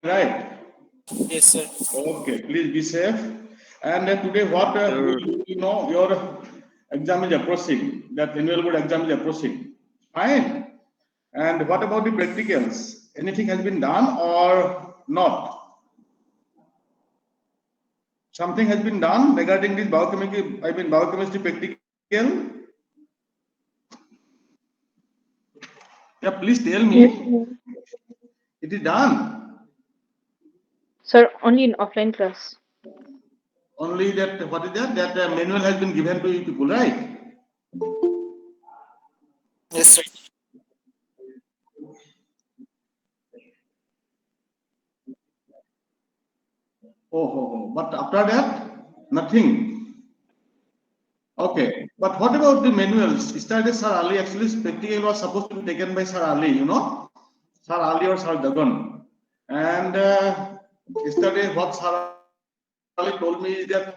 Right. Yes, sir. Okay, please be safe. And today, what your exam is approaching. That annual board exam is approaching. Fine. And what about the practicals? Anything has been done or not? Something has been done regarding this biochemistry practical. Yeah, please tell Yes, me. sir. It is done. Sir, only in offline class. Only that, what is that? That manual has been given to you people, right? Yes, sir. But after that, nothing. Okay. But what about the manuals? Yesterday, Sir Ali, actually, practical was supposed to be taken by Sir Ali, Sir Ali or Sir Dagan. And yesterday, what Sir Ali told me is that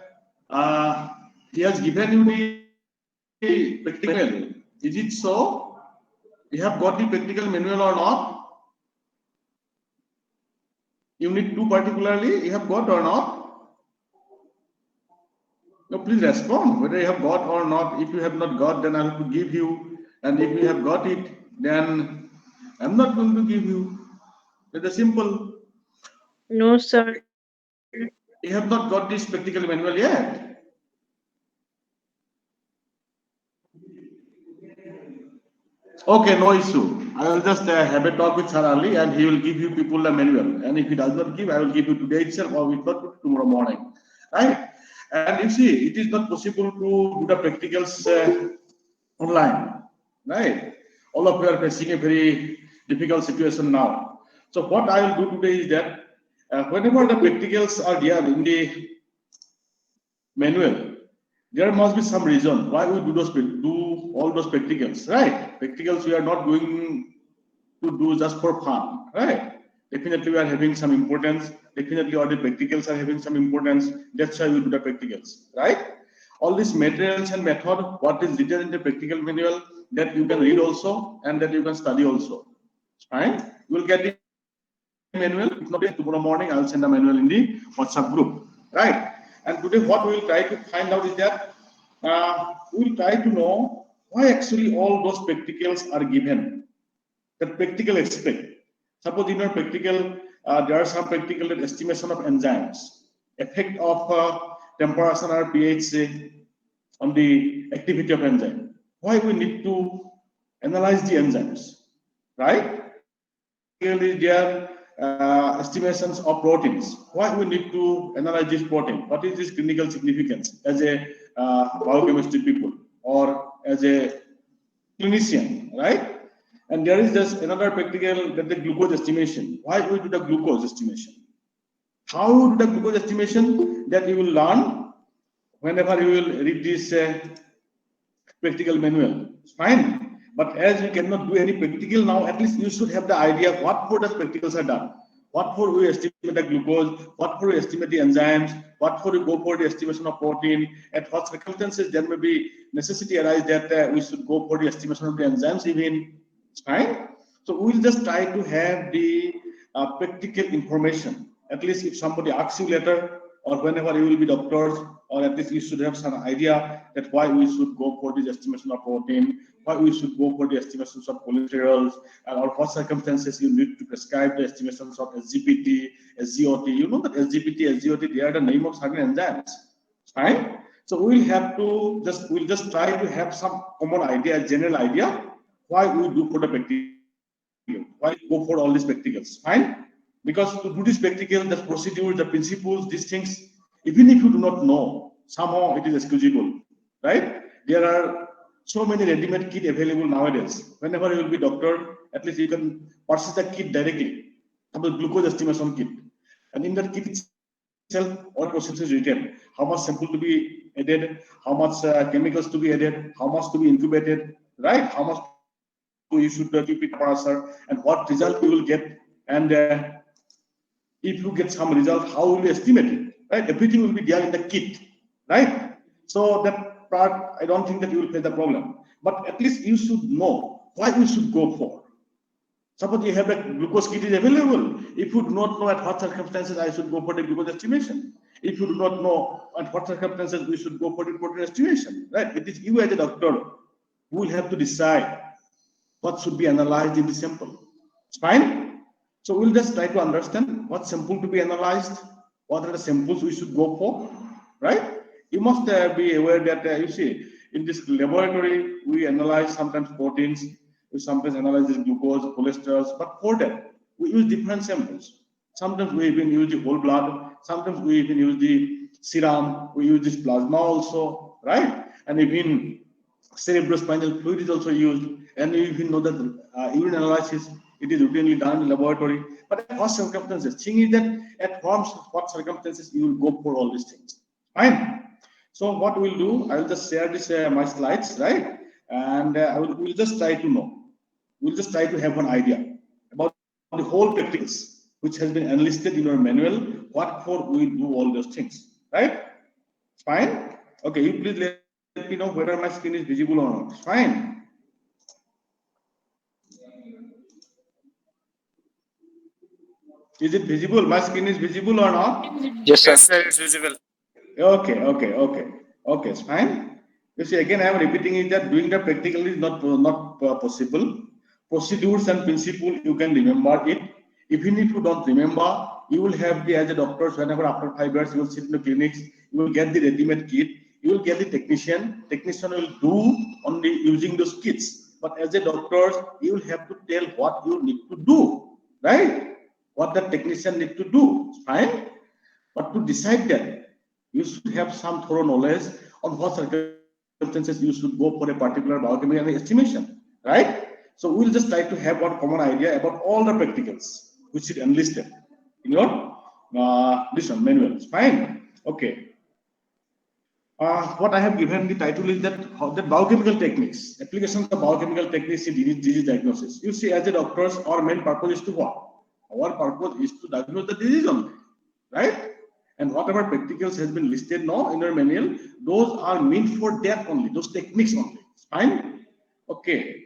he has given you the practical manual. Is it so? You have got the practical manual or not? Unit 2 particularly, you have got or not? No, please respond whether you have got or not. If you have not got, then I have to give you. And if you have got it, then I'm not going to give you. It's simple. No, sir. You have not got this practical manual yet. Okay, no issue. I will just have a talk with Sir Ali and he will give you people the manual. And if he does not give, I will give you today itself or if not tomorrow morning. Right? And you see, it is not possible to do the practicals online. Right? All of you are facing a very difficult situation now. So what I will do today is that whenever the practicals are there in the manual, there must be some reason why we do all those practicals, right? Practicals we are not going to do just for fun, right? Definitely we are having some importance. Definitely all the practicals are having some importance. That's why we do the practicals, right? All these materials and method, what is written in the practical manual, that you can read also and that you can study also. Fine. You will get the manual. If not, tomorrow morning I will send the manual in the WhatsApp group, right? And today what we will try to find out is that we will try to know why actually all those practicals are given. The practical aspect. Suppose in your practical, there are some practical estimation of enzymes, effect of temperature or pH on the activity of enzyme. Why we need to analyze the enzymes, right? Practically, their estimations of proteins. Why we need to analyze this protein? What is this clinical significance as a biochemistry people or as a clinician, right? And there is just another practical that the glucose estimation. Why we do the glucose estimation? How we do the glucose estimation? That you will learn whenever you will read this practical manual. Fine. But as you cannot do any practical now, at least you should have the idea what for the practicals are done. What for we estimate the glucose, what for we estimate the enzymes, what for we go for the estimation of protein, at what circumstances there may be necessity arise that we should go for the estimation of the enzymes even. Fine. So we'll just try to have the practical information. At least if somebody asks you later or whenever you will be doctors, or at least you should have some idea that why we should go for this estimation of protein, why we should go for the estimations of cholesterol, or what circumstances you need to prescribe the estimations of SGPT, SGOT. You know that SGPT, SGOT, they are the name of certain enzymes. Fine. So we'll just try to have some common idea, general idea, why we do for the practical, why we go for all these practicals. Fine. Because to do this practical, the procedure, the principles, these things, even if you do not know, somehow it is excusable, right? There are so many ready-made kit available nowadays. Whenever you will be doctor, at least you can purchase the kit directly, the glucose estimation kit. And in that kit itself, all processes written, how much sample to be added, how much chemicals to be added, how much to be incubated, right? How much you should keep it temperature, and what result you will get, and if you get some result, how will you estimate it, right? Everything will be there in the kit, right? So that part, I don't think that you will face the problem, but at least you should know why we should go for. Suppose you have a glucose kit is available. If you do not know at what circumstances I should go for the glucose estimation, if you do not know at what circumstances we should go for the protein estimation, right? It is you as a doctor who will have to decide what should be analyzed in the sample. It's fine. So we'll just try to understand what sample to be analyzed, what are the samples we should go for, right? You must be aware that you see in this laboratory we analyze sometimes proteins, we sometimes analyze this glucose, cholesterol, but for that we use different samples. Sometimes we even use the whole blood, sometimes we even use the serum, we use this plasma also, right? And even cerebrospinal fluid is also used, and you even know that urine analysis, it is routinely done in laboratory. But at what circumstances? Thing is that at what circumstances you will go for all these things. Fine. So what we'll do, I will just share this my slides, right? And we'll just try to know. We'll just try to have an idea about the whole practicals which has been enlisted in our manual. What for we do all those things, right? Fine. Okay, you please let me know whether my screen is visible or not. Fine. Is it visible? My screen is visible or not? Yes, sir. It's visible. Okay, it's fine. You see, again, I am repeating it that doing the practical is not possible. Procedures and principle, you can remember it. Even if you don't remember, you will have the, as a doctors, whenever after 5 years, you will sit in the clinics, you will get the ready-made kit, you will get the technician will do only using those kits. But as a doctors, you will have to tell what you need to do, right? What the technician need to do, fine? But to decide that, you should have some thorough knowledge on what circumstances you should go for a particular biochemical estimation, right? So we'll just try to have one common idea about all the practicals which is enlisted in your this one manual. Fine. Okay. What I have given the title is that the biochemical techniques, applications of biochemical techniques in disease diagnosis. You see, as a doctors, our main purpose is to what? Our purpose is to diagnose the disease only, right? And whatever practicals has been listed now in our manual, those are meant for that only, those techniques only. Fine. Okay.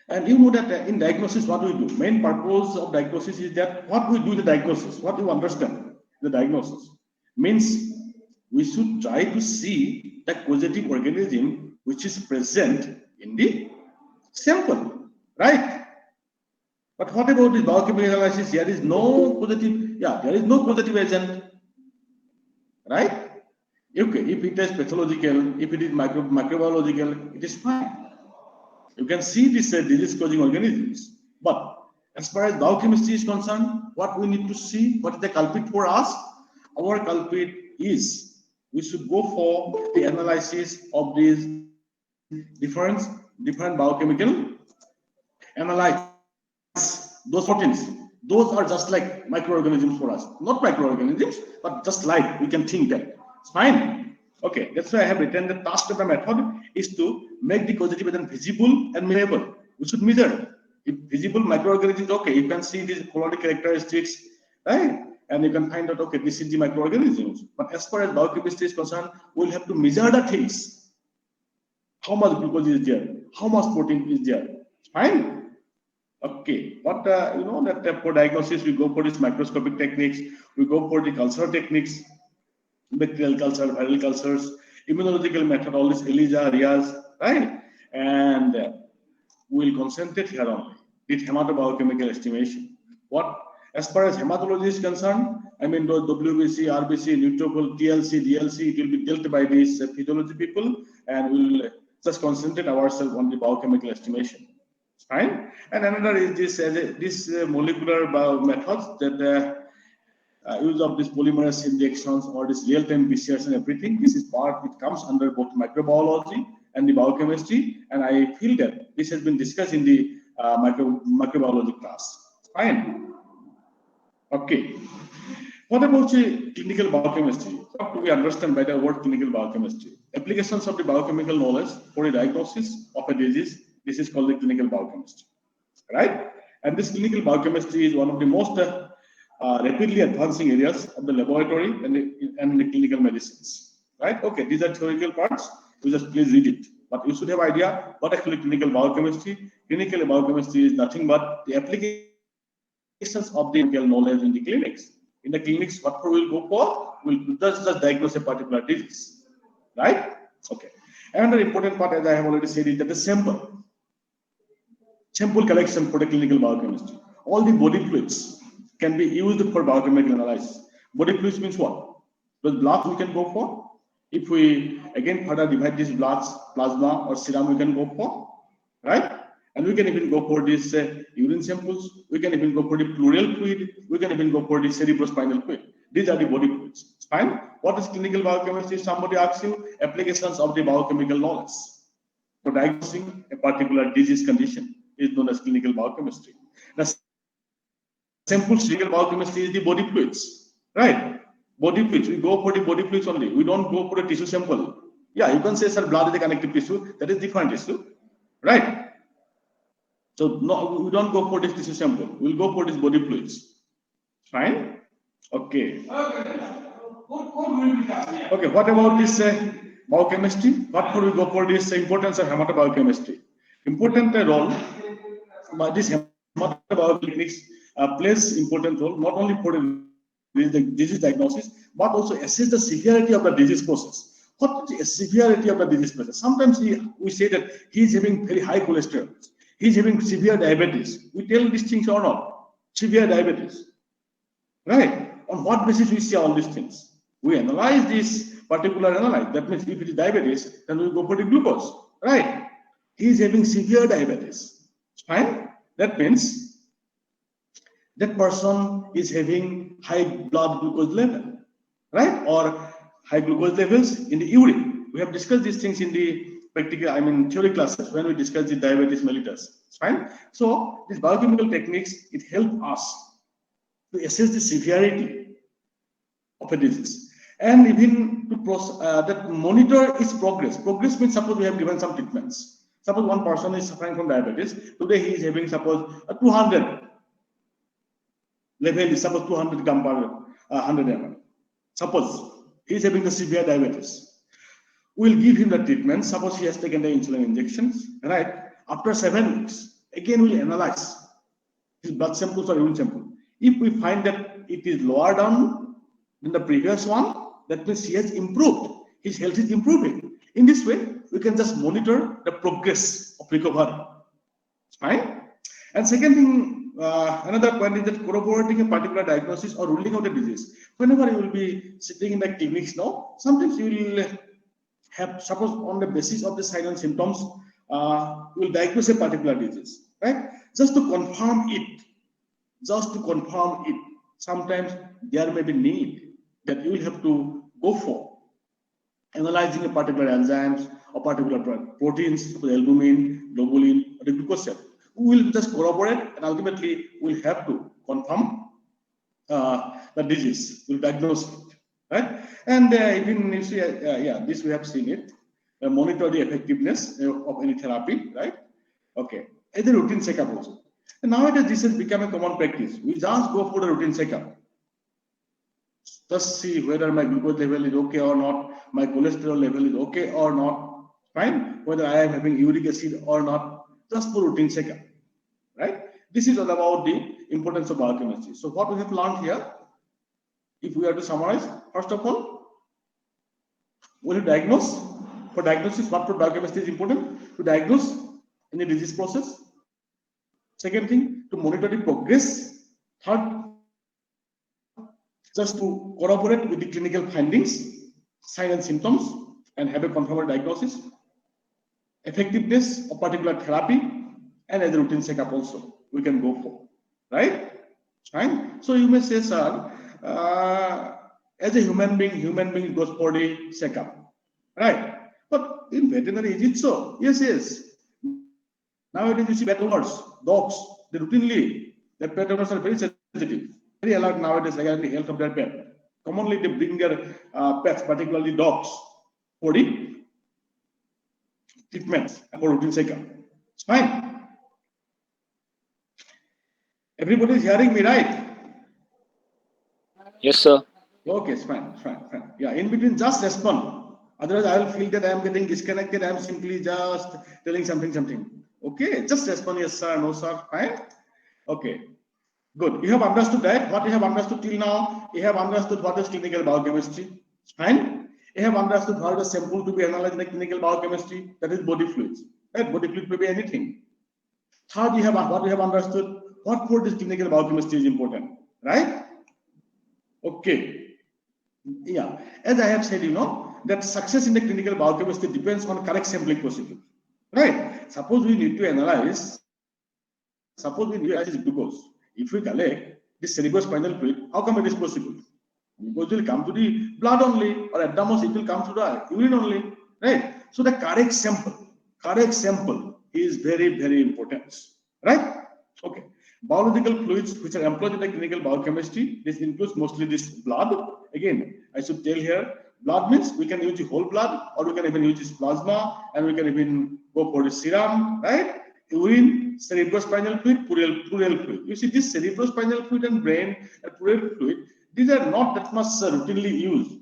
And you know that in diagnosis, what we do, main purpose of diagnosis is that what we do in the diagnosis, what you understand, the diagnosis means we should try to see the causative organism which is present in the sample, right? But what about the biochemical analysis? There is no causative, there is no causative agent, right? Okay, if it is pathological, if it is microbiological, it is fine. You can see these disease-causing organisms. But as far as biochemistry is concerned, what we need to see, what is the culprit for us? Our culprit is we should go for the analysis of these different biochemical analyze those proteins. Those are just like microorganisms for us. Not microorganisms, but just like we can think that. It's fine. Okay, that's why I have written the task of the method is to make the causative agent visible and measurable. We should measure. If visible microorganisms, okay, you can see these colonic characteristics, right? And you can find out, okay, this is the microorganisms. But as far as biochemistry is concerned, we'll have to measure the things. How much glucose is there? How much protein is there? Fine. Okay, but you know that for diagnosis, we go for these microscopic techniques, we go for the cultural techniques, bacterial culture, viral cultures, immunological method, all this ELISA, RIAS, right? And we'll concentrate here only with hematobiological estimation. What, as far as hematology is concerned, I mean, those WBC, RBC, neutrophil, TLC, DLC, it will be dealt by these physiology people, and we'll just concentrate ourselves on the biochemical estimation. Fine. And another is this molecular methods that use of this polymerase injections or this real-time PCRs and everything. This is part, it comes under both microbiology and the biochemistry. And I feel that this has been discussed in the microbiology class. Fine. Okay. What about the clinical biochemistry? What do we understand by the word clinical biochemistry? Applications of the biochemical knowledge for a diagnosis of a disease. This is called the clinical biochemistry, right? And this clinical biochemistry is one of the most rapidly advancing areas of the laboratory and the clinical medicines, right? Okay, these are theoretical parts. You just please read it, But you should have idea what actually clinical biochemistry. Clinical biochemistry is nothing but the applications of the clinical knowledge in the clinics. In the clinics, what we'll go for, we'll just diagnose a particular disease, right? Okay. Another important part, as I have already said, is that the sample collection for the clinical biochemistry. All the body fluids can be used for biochemical analysis. Body fluids means what? The blood we can go for. If we again further divide these bloods, plasma or serum, we can go for, right? And we can even go for these urine samples. We can even go for the pleural fluid. We can even go for the cerebrospinal fluid. These are the body fluids. Fine. What is clinical biochemistry? Somebody asks you applications of the biochemical knowledge for diagnosing a particular disease condition is known as clinical biochemistry. The simple clinical biochemistry is the body fluids, right? Body fluids. We go for the body fluids only. We don't go for a tissue sample. Yeah, you can say, sir, blood is a connective tissue. That is different issue, right? So no, we don't go for this tissue sample. We'll go for these body fluids. Fine. Okay. Okay. What about this biochemistry? What for we go for this importance of hematobiology? Important role by this hematobiology plays important role not only for the disease diagnosis but also assess the severity of the disease process. What is the severity of the disease process? Sometimes we say that he is having very high cholesterol. He is having severe diabetes. We tell these things or not? Severe diabetes, right? On what basis we say all these things? We analyze this particular analyze. That means if it is diabetes, then we go for the glucose, right? He is having severe diabetes. Fine. That means that person is having high blood glucose level, right? Or high glucose levels in the urine. We have discussed these things in the practical, theory classes when we discuss the diabetes mellitus. Fine. So these biochemical techniques, it helps us to assess the severity of a disease and even to that monitor its progress. Progress means suppose we have given some treatments. Suppose one person is suffering from diabetes. Today he is having suppose a 200 level is suppose 200 gram per 100 ml. Suppose he is having the severe diabetes. We'll give him the treatment. Suppose he has taken the insulin injections, right? After 7 weeks, again we'll analyze his blood samples or urine sample. If we find that it is lower down than the previous one, that means he has improved. His health is improving. In this way, we can just monitor the progress of recovery. Fine. And second thing, another point is that corroborating a particular diagnosis or ruling out a disease. Whenever you will be sitting in the clinics now, sometimes you will have, suppose on the basis of the signs and symptoms, you will diagnose a particular disease, right? Just to confirm it, sometimes there may be need that you will have to go for analyzing a particular enzymes or particular proteins, albumin, globulin, or the glucose cell. We will just corroborate and ultimately we'll have to confirm the disease, we'll diagnose it, right? And even you see, this we have seen it, monitor the effectiveness of any therapy, right? Okay, as a routine checkup also. And nowadays this has become a common practice. We just go for the routine checkup. Just see whether my glucose level is okay or not, my cholesterol level is okay or not, fine, whether I am having uric acid or not, just for routine checkup, right? This is all about the importance of biochemistry. So what we have learned here, if we are to summarize, first of all, when you diagnose, for diagnosis, what for biochemistry is important? To diagnose any disease process. Second thing, to monitor the progress. Third, just to corroborate with the clinical findings, signs and symptoms, and have a confirmed diagnosis. Effectiveness of particular therapy, and as a routine checkup also, we can go for, right? Fine. So you may say, sir, as a human being goes for the checkup, right? But in veterinary, is it so? Yes. Nowadays you see pet owners, dogs, they routinely, their pet owners are very sensitive, very alert nowadays regarding the health of their pet. Commonly they bring their pets, particularly dogs, for the treatments and for routine checkup. It's fine. Everybody is hearing me, right? Yes, sir. Okay, it's fine. Yeah, in between, just respond. Otherwise, I will feel that I am getting disconnected. I am simply just telling something. Okay, just respond yes, sir, no, sir, fine. Okay, good. You have understood that. What you have understood till now, you have understood what is clinical biochemistry, fine. You have understood how the sample to be analyzed in the clinical biochemistry, that is body fluids. Right? Body fluid may be anything. Third, you have what you have understood, what for this clinical biochemistry is important, right? Okay. Yeah, as I have said, that success in the clinical biochemistry depends on correct sampling procedure, right? Suppose we need to analyze glucose. If we collect the cerebrospinal fluid, how come it is possible? Glucose will come to the blood only, or at the most it will come to the urine only, right? So the correct sample is very, very important, right? Okay. Biological fluids which are employed in the clinical biochemistry, this includes mostly this blood. Again, I should tell here, blood means we can use the whole blood, or we can even use this plasma, and we can even go for the serum, right? Urine, cerebrospinal fluid, pleural fluid. You see, this cerebrospinal fluid and brain and pleural fluid, these are not that much routinely used.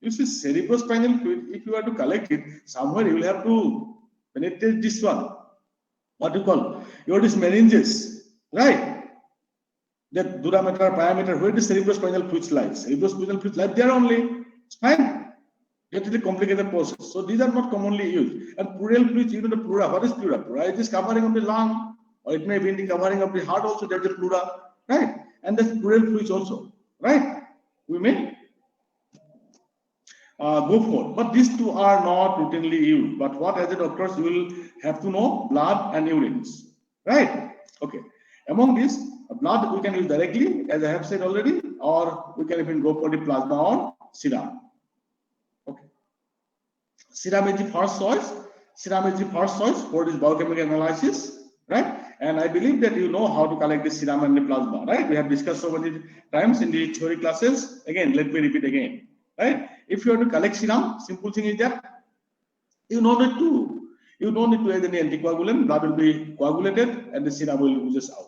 You see, cerebrospinal fluid, if you are to collect it, somewhere you will have to penetrate this one. What do you call? Your this meninges. Right? That durameter, pyometer, where the cerebrospinal fluids lies. Cerebrospinal fluids lie there only. It's fine. It is a complicated process. So these are not commonly used. And pleural fluids, the pleura. What is pleura? Pleura is this covering of the lung, or it may be in the covering of the heart also. There's a pleura, right? And there's pleural fluids also, right? We may go for. But these two are not routinely used. But what as it occurs, you will have to know blood and urines, right? Okay. Among these, blood we can use directly, as I have said already, or we can even go for the plasma or serum. Okay. Serum is the first choice. Serum is the first choice for this biochemical analysis, right? And I believe that you know how to collect the serum and the plasma, right? We have discussed so many times in the theory classes. Again, let me repeat again, right? If you have to collect serum, simple thing is that you don't need to add any anticoagulant. Blood will be coagulated and the serum will oozes out.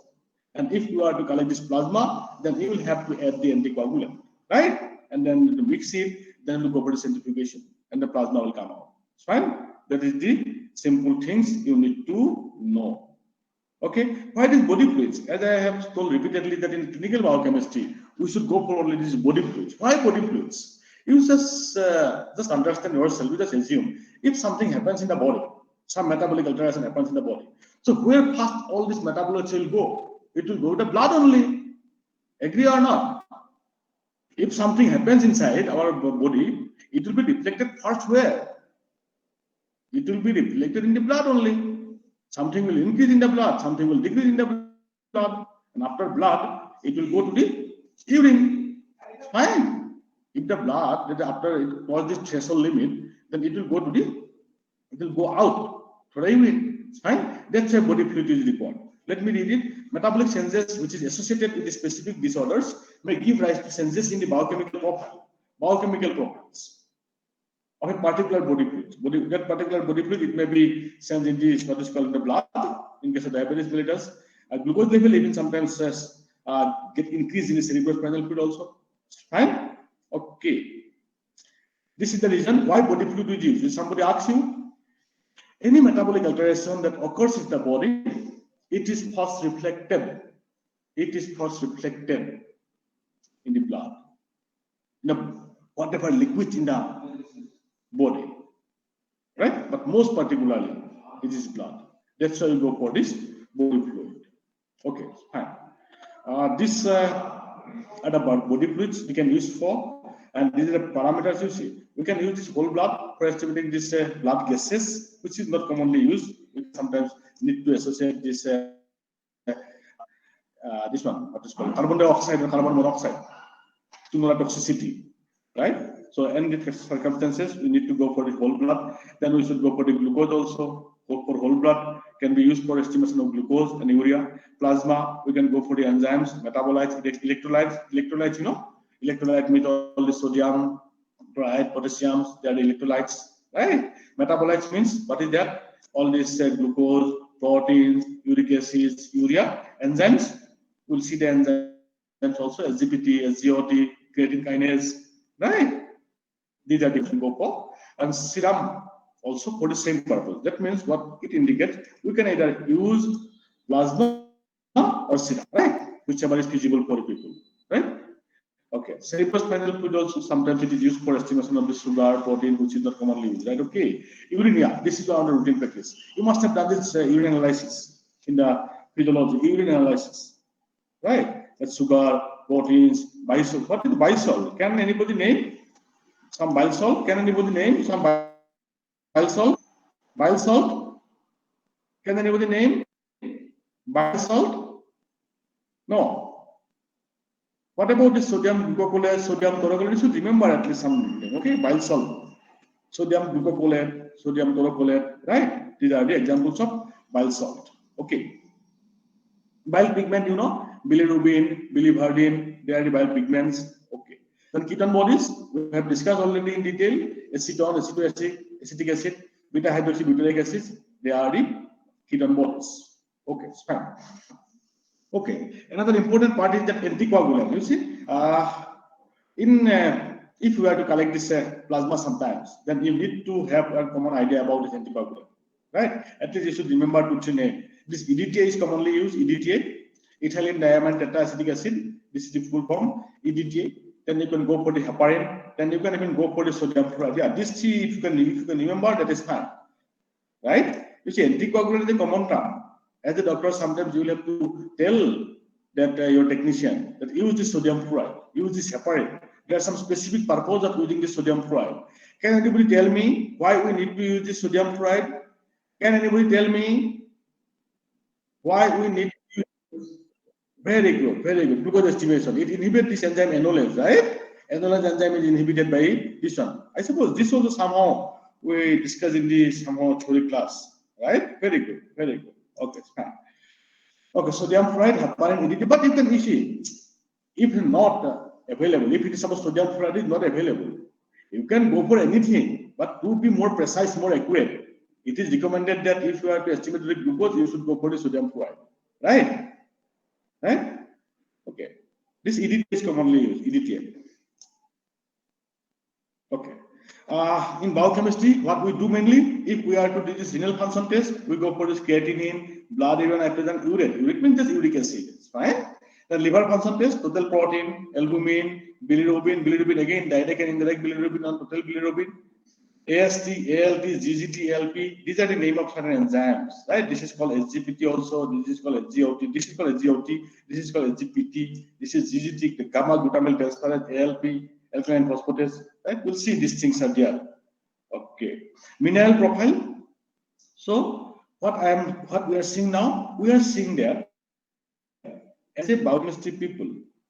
And if you are to collect this plasma, then you will have to add the anticoagulant, right? And then to mix it, then we'll go for the centrifugation, and the plasma will come out. It's fine. That is the simple things you need to know. Okay. Why these body fluids? As I have told repeatedly that in clinical biochemistry, we should go for only these body fluids. Why body fluids? You just understand yourself. You just assume if something happens in the body, some metabolic alteration happens in the body. So where first all these metabolites will go? It will go to the blood only. Agree or not? If something happens inside our body, it will be reflected first where? It will be reflected in the blood only. Something will increase in the blood, something will decrease in the blood, and after blood, it will go to the urine. Fine. If the blood, after it crosses the threshold limit, then it will go out for the urine. It's fine. That's why body fluid is required. Let me read it. Metabolic changes which is associated with the specific disorders may give rise to changes in the biochemical properties of a particular body fluid. That particular body fluid, it may be changed in the what is called the blood. In case of diabetes mellitus, glucose level even sometimes get increased in the cerebrospinal fluid also. Fine. Okay. This is the reason why body fluid is used. If somebody asks you, any metabolic alteration that occurs in the body, it is first reflected. It is first reflected in the blood. Whatever liquid in the body, right? But most particularly, it is blood. That's why you go for this body fluid. Okay, fine. This are the body fluids we can use for, and these are the parameters you see. We can use this whole blood for estimating this blood gases, which is not commonly used. We sometimes need to associate this this one, what is called carbon dioxide or carbon monoxide, similar toxicity, right? So in the circumstances, we need to go for the whole blood. Then we should go for the glucose also. Go for whole blood can be used for estimation of glucose and urea. Plasma, we can go for the enzymes, metabolites, electrolytes. Electrolyte means all the sodium, chloride, potassium, they are the electrolytes, right? Metabolites means what is that? All these glucose, proteins, uric acids, urea, enzymes. We'll see the enzymes also, SGPT, SGOT, creatine kinase, right? These are different go for. and serum also for the same purpose. That means what it indicates, we can either use plasma or serum, right? Whichever is feasible for people, right? Okay, cerebrospinal fluid also sometimes it is used for estimation of the sugar, protein, which is not commonly used, right? Okay, urine, yeah, this is our routine practice. You must have done this urine analysis in the physiology, urine analysis, right? That's sugar, proteins, bile salt. What is bile salt? Can anybody name some bile salt? Can anybody name some bile salt? Bile salt? Can anybody name bile salt? No. What about the sodium glucocholate, sodium taurocholate? You should remember at least something, okay? Bile salt, sodium glucocholate, sodium taurocholate, right? These are the examples of bile salt, okay? Bile pigment, you know, bilirubin, biliverdin, they are the bile pigments, okay? Then ketone bodies, we have discussed already in detail, acetone, acetic acid, beta hydroxybutyric acid, they are the ketone bodies, okay, it's fine. Okay, another important part is that anticoagulant. You see, if you are to collect this plasma sometimes, then you need to have a common idea about this anticoagulant, right? At least you should remember to name. This EDTA is commonly used. EDTA, ethylene diamine tetraacetic acid. This is the full form. EDTA. Then you can go for the heparin. Then you can even go for the sodium fluoride. Yeah, these three, if you can remember, that is fine, right? You see, anticoagulant is a common term. As a doctor, sometimes you will have to tell that your technician that use this sodium fluoride, use this heparin. There are some specific purpose of using this sodium fluoride. Can anybody tell me why we need to use this sodium fluoride? Can anybody tell me why we need to use? Very good, very good. Glucose estimation. It inhibits this enzyme enolase, right? Enolase enzyme is inhibited by this one. I suppose this also somehow we discussed in the somehow theory class, right? Very good, very good. Okay, fine. Okay, sodium fluoride, heparin, EDTA, but you can see if not available, if it is suppose sodium fluoride is not available, you can go for anything, but to be more precise, more accurate, it is recommended that if you are to estimate the glucose, you should go for the sodium fluoride, right? Right? Okay. This EDTA is commonly used, EDTA. Okay. In biochemistry, what we do mainly, if we are to do this renal function test, we go for this creatinine, blood urea nitrogen, urate. Urate means just uric acid, fine. The liver function test, total protein, albumin, bilirubin again, direct and indirect bilirubin and total bilirubin, AST, ALT, GGT, ALP, these are the name of certain enzymes, right? This is called SGPT also, this is called SGOT, this is called SGOT, this is called SGPT, this is GGT, the gamma glutamyl transferase, ALP, alkaline phosphatase, right? We'll see these things are there. Okay. Mineral profile. So what we are seeing now, we are seeing there as a biochemistry people,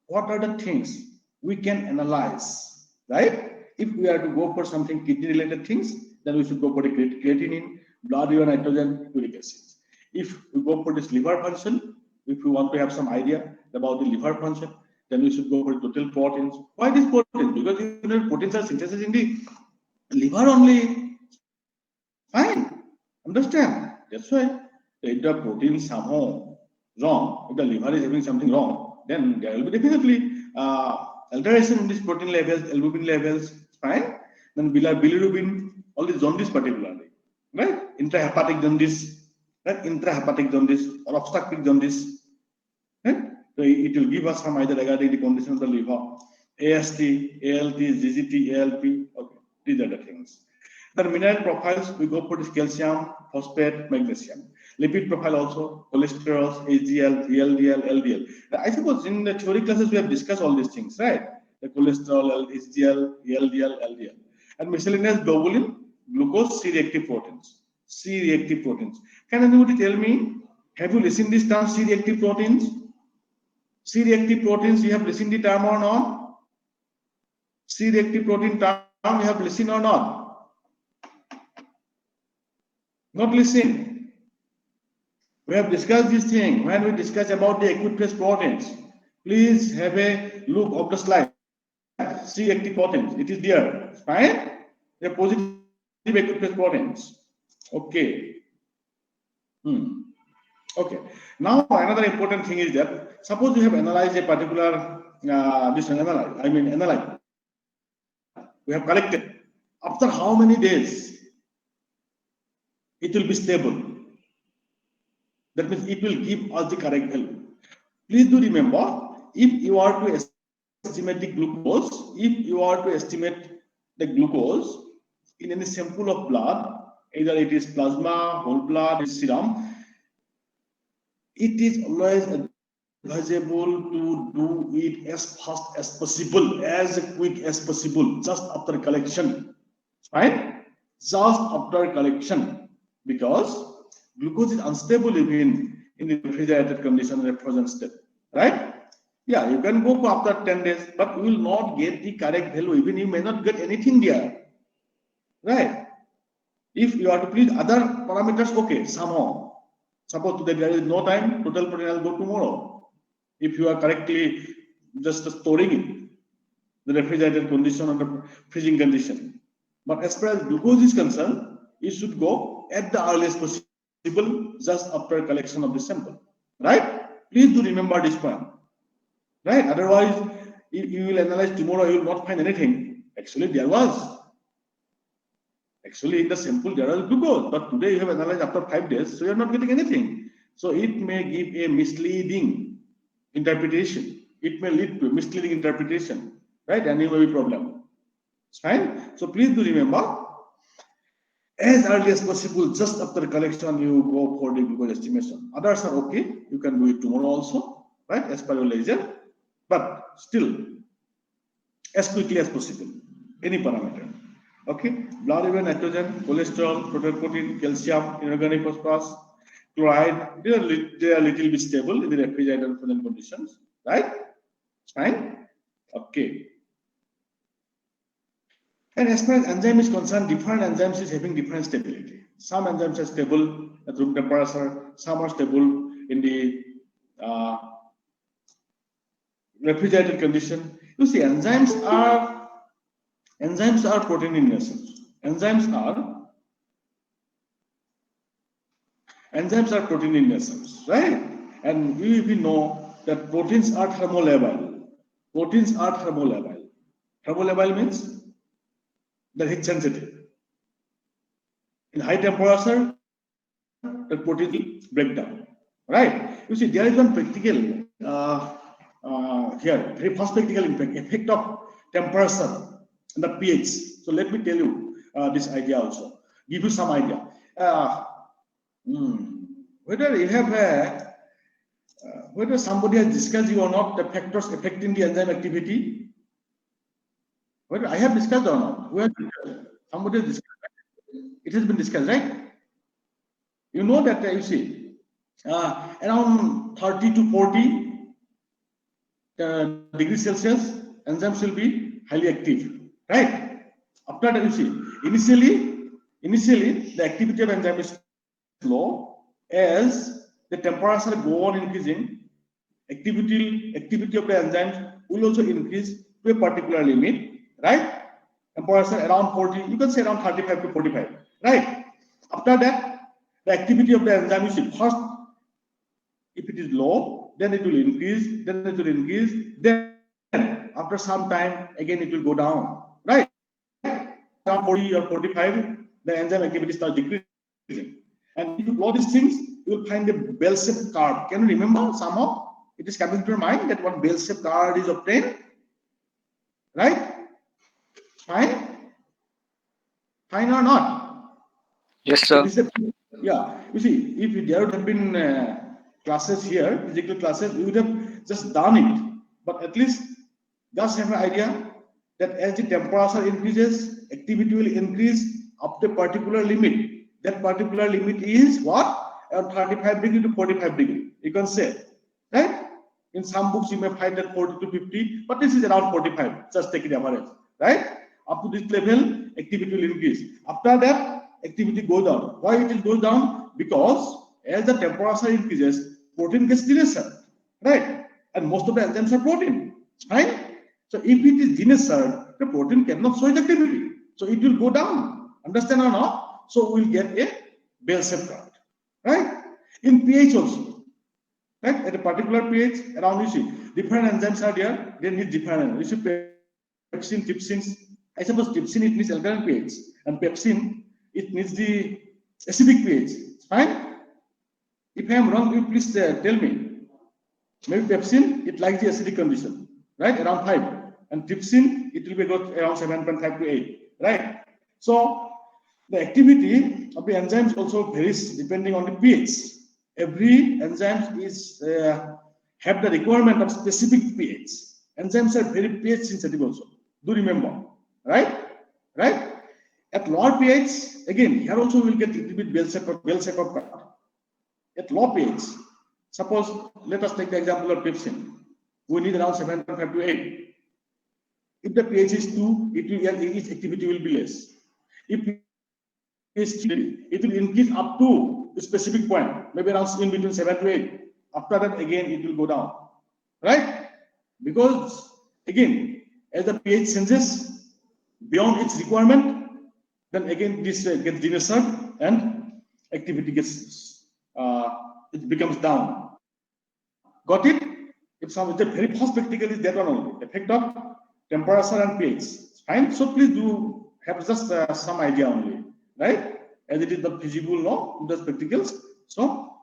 what are the things we can analyze, right? If we are to go for something kidney related things, then we should go for the creatinine, blood urea nitrogen, uric acid. If we go for this liver function, if we want to have some idea about the liver function, then we should go for total proteins. Why this protein? Because you know proteins are synthesized in the liver only. Fine, understand? That's why if the protein somehow wrong, if the liver is having something wrong, then there will be definitely alteration in these protein levels, albumin levels, fine. Then bilirubin, all this jaundice particularly, right? Intrahepatic jaundice, right? Intrahepatic jaundice or obstructive jaundice, right? So it will give us some idea regarding the condition of the liver. AST, ALT, GGT, ALP, okay, these are the things. The mineral profiles, we go for this calcium, phosphate, magnesium. Lipid profile also, cholesterol, HDL, VLDL, LDL. I suppose in the theory classes we have discussed all these things, right? The cholesterol, HDL, VLDL, LDL. And miscellaneous globulin, glucose, C-reactive proteins. C-reactive proteins. Can anybody tell me, have you listened this term C-reactive proteins? C-reactive proteins, you have listened the term or not? C-reactive protein term, you have listened or not? Not listen. We have discussed this thing when we discuss about the acute phase proteins. Please have a look of the slide. C-reactive proteins. It is there. Fine? They are positive acute phase proteins. Okay. Okay. Now another important thing is that suppose you have analyzed a particular analyte. We have collected After how many days it will be stable? That means it will give us the correct value. Please do remember, if you are to estimate the glucose, in any sample of blood, either it is plasma, whole blood, serum, it is always advisable to do it as fast as possible, as quick as possible, just after collection, right? Just after collection, because glucose is unstable even in the refrigerated condition, the frozen state, right? Yeah, you can go after 10 days, but you will not get the correct value. Even you may not get anything there, right? If you are to please other parameters, okay, somehow. Suppose today there is no time, total protein will go tomorrow. If you are correctly just storing it, the refrigerated condition or the freezing condition. But as far as glucose is concerned, it should go at the earliest possible, just after collection of the sample, right? Please do remember this point, right? Otherwise, if you will analyze tomorrow, you will not find anything. Actually, there was. Actually, in the sample, there was glucose, but today you have analyzed after 5 days, so you are not getting anything. So it may give a misleading interpretation. It may lead to a misleading interpretation, right? And it may be problem. Fine. So please do remember, as early as possible, just after collection, you go for the glucose estimation. Others are okay. You can do it tomorrow also, right? As per your leisure, but still, as quickly as possible, any parameter. Okay, blood level, nitrogen, cholesterol, protein, calcium, inorganic phosphorus, chloride, they are little bit stable in the refrigerated frozen conditions, right? Fine. Okay. And as far as enzyme is concerned, different enzymes is having different stability. Some enzymes are stable at room temperature, some are stable in the refrigerated condition. You see, enzymes are protein in nature. Enzymes are protein in essence, right? And we know that proteins are thermolabile. Proteins are thermolabile. Thermolabile means they're heat sensitive. In high temperature, the protein will break down, right? You see, there is one practical here, very first practical effect of temperature and the pH. So let me tell you this idea also, give you some idea. Whether you have whether somebody has discussed you or not the factors affecting the enzyme activity, whether I have discussed or not, where somebody has discussed, it has been discussed, right? You know that you see around 30 to 40 degrees Celsius, enzymes will be highly active, right? After that, you see, initially the activity of enzyme is low. As the temperature go on increasing, activity of the enzymes will also increase to a particular limit, right? Temperature around 40, you can say around 35 to 45, right? After that, the activity of the enzyme is first, if it is low, then it will increase, then after some time, again it will go down, right? Around 40 or 45, the enzyme activity starts decreasing. And if you plot these things, you will find a bell-shaped curve. Can you remember somehow? It is coming to your mind that one bell-shaped curve is obtained, right? Fine or not? Yes, sir. Yeah, you see, if there would have been classes here, physical classes, we would have just done it. But at least just have an idea that as the temperature increases, activity will increase up to a particular limit. That particular limit is what? Around 35 degree to 45 degree. You can say, right? In some books, you may find that 40 to 50, but this is around 45. Just take it average, right? Up to this level, activity will increase. After that, activity goes down. Why it will go down? Because as the temperature increases, protein gets denatured, right? And most of the enzymes are protein, right? So if it is denatured, the protein cannot show its activity. So it will go down. Understand or not? So we'll get a bell-shaped curve, right? In pH also, right? At a particular pH, around you see, different enzymes are there. They need different enzymes. You see, pepsin, trypsins, I suppose trypsin, it needs alkaline pH, and pepsin, it needs the acidic pH. Fine. If I am wrong, you please tell me. Maybe pepsin, it likes the acidic condition, right? Around 5. And trypsin, it will be got around 7.5 to 8, right? So the activity of the enzymes also varies depending on the pH. Every enzyme is have the requirement of specific pH. Enzymes are very pH sensitive also. Do remember, right? Right? At lower pH, again, here also we will get a little bit bell-shaped curve. At low pH, suppose let us take the example of trypsin. We need around 7.5 to 8. If the pH is 2, its activity will be less. If pH is 3, it will increase up to a specific point, maybe around in between 7 to 8. After that, again, it will go down, right? Because again, as the pH changes beyond its requirement, then again this gets disturbed and activity gets it becomes down. Got it? If some the very first practical is that one only, effect of temperature and pH. Fine. So please do have just some idea only, right? As it is not feasible, no, just practicals. So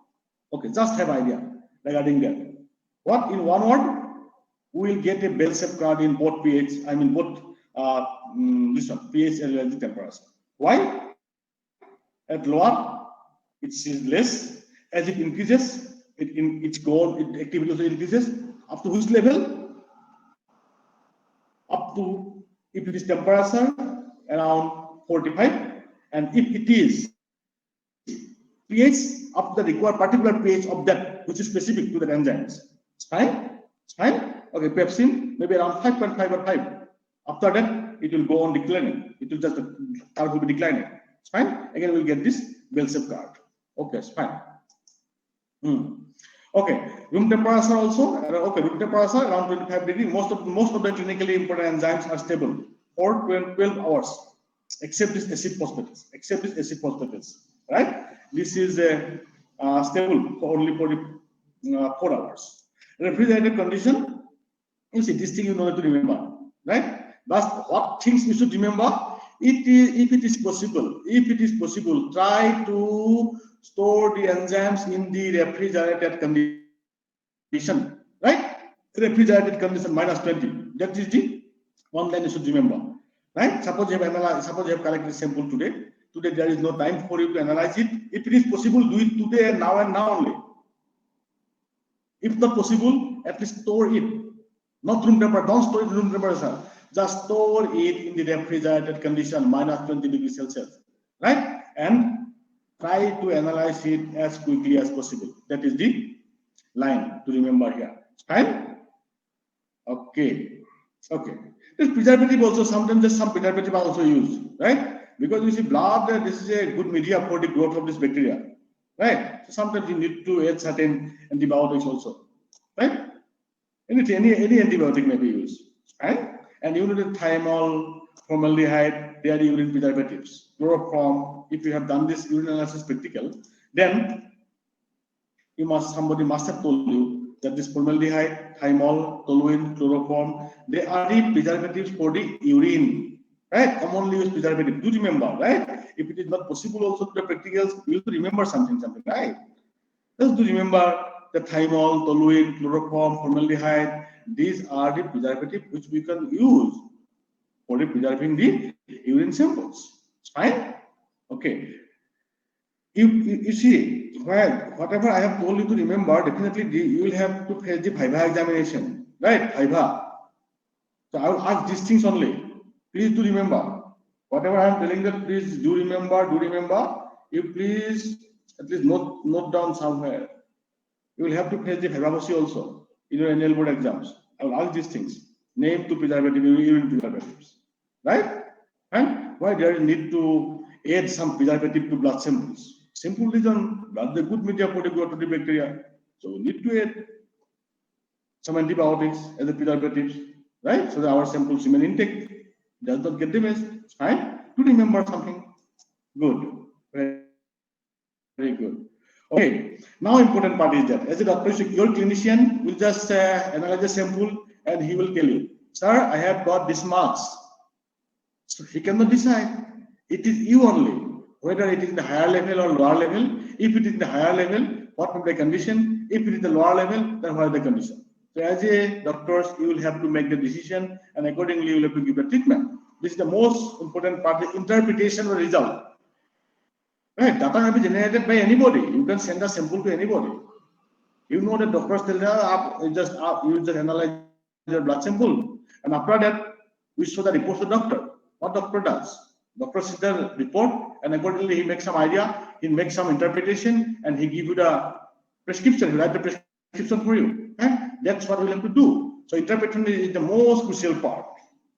okay, just have idea regarding that. What in one word, we will get a bell-shaped curve in both pH. I mean both this one, pH as well as the temperature. Why? At lower, it is less. As it increases, its activity also increases. Up to which level? Up to, if it is temperature around 45, and if it is pH up to the required particular pH of that which is specific to the enzymes. It's fine. It's fine. Okay, pepsin maybe around 5.5 or 5. After that, it will go on declining. It will just the curve will be declining. It's fine. Again, we'll get this bell-shaped curve. Okay, it's fine. Okay, room temperature also. Okay, room temperature around 25 degrees. Most of the clinically important enzymes are stable for 12 hours, except this acid phosphatase. Right? This is stable for only 4 hours. Refrigerated condition. You see, this thing you know to remember, right? But what things you should remember? If it is possible, try to store the enzymes in the refrigerated condition, right? Refrigerated condition -20. That is the one line you should remember, right? Suppose you have collected sample today. Today there is no time for you to analyze it. If it is possible, do it today and now only. If not possible, at least store it. Not room temperature. Don't store it in room temperature. Just store it in the refrigerated condition, -20 degrees Celsius, right? And try to analyze it as quickly as possible. That is the line to remember here. Fine? Okay. Okay. This preservative also, sometimes there's some preservative are also used, right? Because you see, blood, this is a good media for the growth of this bacteria, right? So sometimes you need to add certain antibiotics also, right? Any antibiotic may be used, right? And you need thiamol, formaldehyde, they are urine preservatives. Chloroform, if you have done this urine analysis practical, then somebody must have told you that this formaldehyde, thiamol, toluene, chloroform, they are the preservatives for the urine, right? Commonly used preservative. Do remember, right? If it is not possible also to the practicals, you have to remember something, right? Just to remember the thiamol, toluene, chloroform, formaldehyde, these are the preservatives which we can use for preserving the urine samples. Fine? Okay. You see, whatever I have told you to remember, definitely you will have to face the Viva examination, right? Viva. So I will ask these things only. Please do remember. Whatever I am telling you, please do remember. You please at least note down somewhere. You will have to face the Viva also in your annual board exams. I will ask these things. Name to preservative, urine preservatives, right? And why there is need to add some preservative to blood samples? Simple reason, blood is a good media for the growth of the bacteria. So we need to add some antibiotics as a preservatives, right? So that our samples remain intact, does not get damaged. It's fine. To remember something. Good. Very, very good. Okay, now important part is that as a doctor, your clinician will just analyze the sample and he will tell you, sir, I have got this marks. So he cannot decide. It is you only, whether it is in the higher level or lower level. If it is in the higher level, what will be the condition? If it is the lower level, then what is the condition? So as a doctors, you will have to make the decision, and accordingly you will have to give the treatment. This is the most important part, the interpretation of the result. Right? Data can be generated by anybody. You can send a sample to anybody. You know that doctors tell you you just analyze your blood sample, and after that we show the report to the doctor. What doctor does? Doctor sees the report, and accordingly he makes some idea, he makes some interpretation, and he give you the prescription. He write the prescription for you. Right? That's what we have to do. So interpretation is the most crucial part.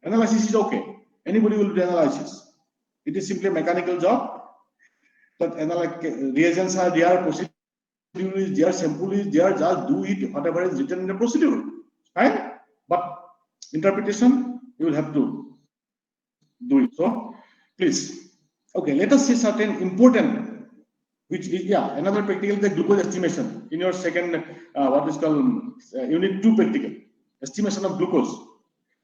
Analysis is okay. Anybody will do analysis. It is simply a mechanical job. But reagents are there, procedure is there, sample is there, just do it, whatever is written in the procedure. Right? But interpretation, you will have to do it. So please. Okay, let us see certain important, which is another practical, the glucose estimation. In your second what is called unit 2 practical, estimation of glucose.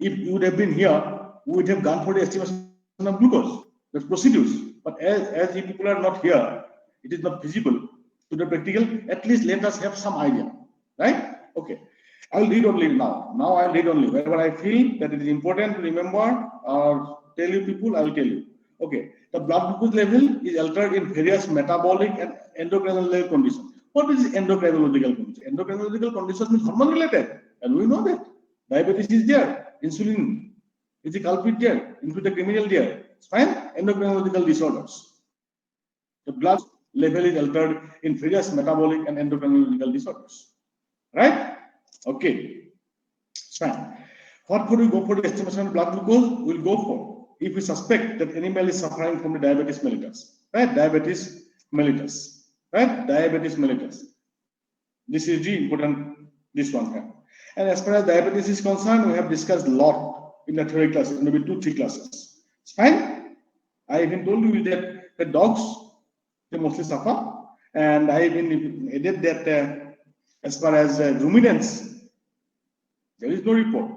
If you would have been here, we would have gone for the estimation of glucose. That's procedures. But as you people are not here, it is not feasible to the practical. At least let us have some idea, right? Okay, I'll read only now. Now I'll read only wherever I feel that it is important to remember or tell you people. I will tell you. Okay, the blood glucose level is altered in various metabolic and endocrinological conditions. What is endocrinological condition? Endocrinological condition means hormone related, and we know that diabetes is there, insulin is the culprit there, into the criminal there. Fine, endocrinological disorders. The blood level is altered in various metabolic and endocrinological disorders. Right? Okay. Fine. What would we go for the estimation of blood glucose? We'll go for if we suspect that animal is suffering from the diabetes mellitus. Right? Diabetes mellitus. Right? Diabetes mellitus. This is the important, this one here. And as far as diabetes is concerned, we have discussed a lot in the theory classes, maybe 2-3 classes. It's fine. I even told you that the dogs, they mostly suffer, and I even added that as far as ruminants, there is no report.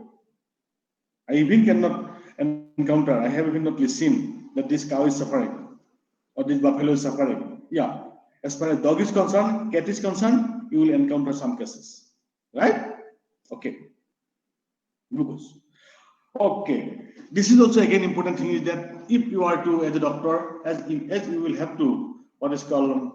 I even cannot encounter, I have even not seen that this cow is suffering or this buffalo is suffering. Yeah, as far as dog is concerned, cat is concerned, you will encounter some cases, right? Okay, glucose. Okay, this is also again important thing is that if you are to, as a doctor, as you will have to, what is called,